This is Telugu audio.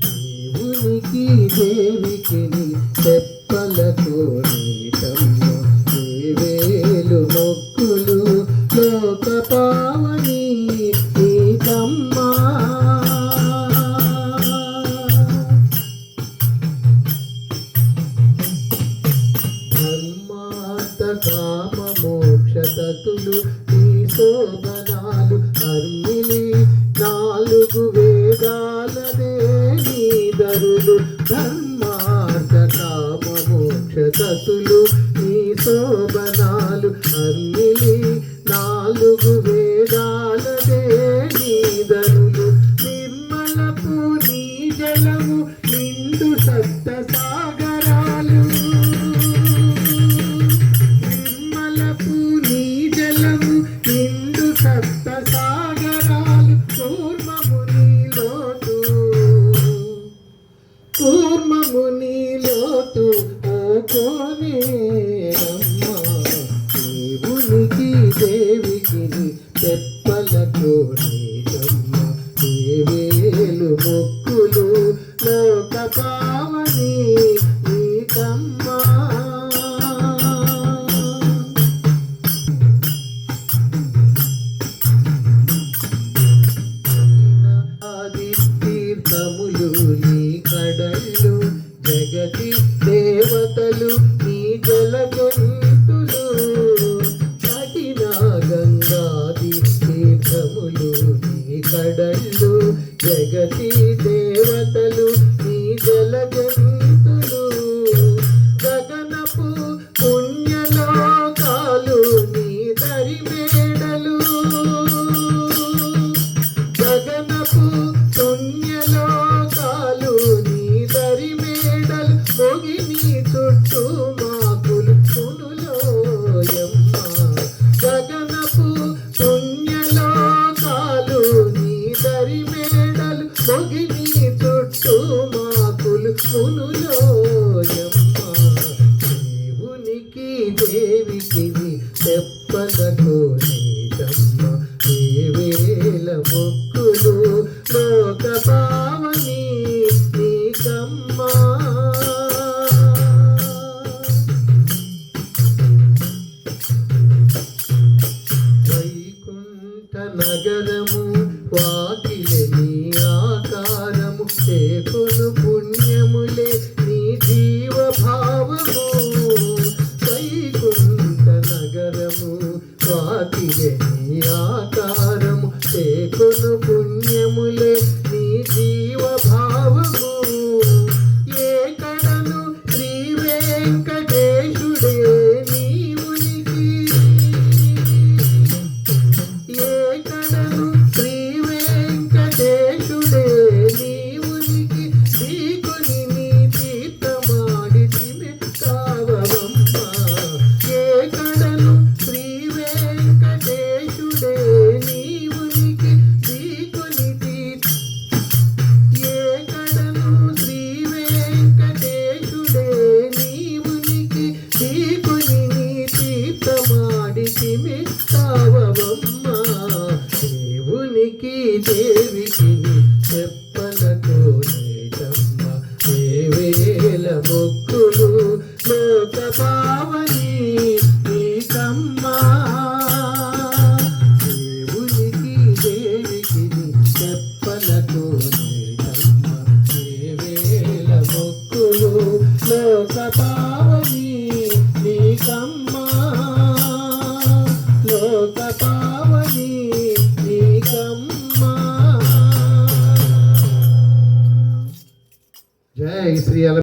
దేవునికి దేవికి తెప్పలకు నీతమ్మ వేవేలు మొక్కులు లోక పావని నీతమ్మ ధర్మార్థ కామ మోక్షతతులు నీ శోభనాలు అర్మిలి నాలుగు వేదాలదే నీ దరులు ధర్మార్థ కామ మోక్షతతులు నీ శోభనాలు అర్మిలి నాలుగు వేదాలదే నీ దరులు నిర్మలపు నీ జలము నిండు సప్త సాగరాలు నిర్మలపు నీ జలము నిండు సప్త సాగరాలు కూర్మము నీలోతు కోనేరమ్మ దేవునికి దేవికి తెప్పలకు నీతమ్మ వేవేలు మొక్కులు లోక పావని నీతమ్మ తీర్థములు నీ కడళ్ళు జగతి దేవతలు నీ జలజంతులు కఠిన గంగాది తీర్థములు నీ కడళ్ళు జగతి దేవతలు నీ జలజంతులు గగనపు పుణ్యలోకాలు నీ దరిమేడలు గగనపు పుణ్యలోకాలు నీ దరిమేడలు మొగిని చుట్టూ మాకులు మునులోయమ్మ గగనపు పుణ్యలోకాలు నీ దరిమేడలు మొగిని చుట్టూ మాకులు మునులోయమ్మ దేవునికి దేవికి తెప్పలకు నీతమ్మ వేవేల మొక్కులు లోక పావని నీకమ్మ వైకుంఠ నగరము వాకిలే నీ ఆకారము చేకొను పుణ్యములే నీ జీవ భావము వైకుంఠ నగరము వాకిలే నీ ఆకారము చేకొను పుణ్యములే నీ జీవ భావము ఏ కడను శ్రీ వెంకటేశుడే నీ ఉనికి ఏ కడను శ్రీ వెంకటేశుడే నీ ఉనికి శ్రీకుని నీ తీర్థమాడి కావమ్మ ఏ కడను శ్రీ వెంకటేశుడే నీ ఉనికి శ్రీకుని ఏ కడను శ్రీ వెంకటేశుడే నీ ఉనికి శ్రీకుని నీ తీర్థమాడి కావమ్మ దేవునికి దేవికి తెప్పలకు నీతమ్మ వేవేల మొక్కులు లోక పావని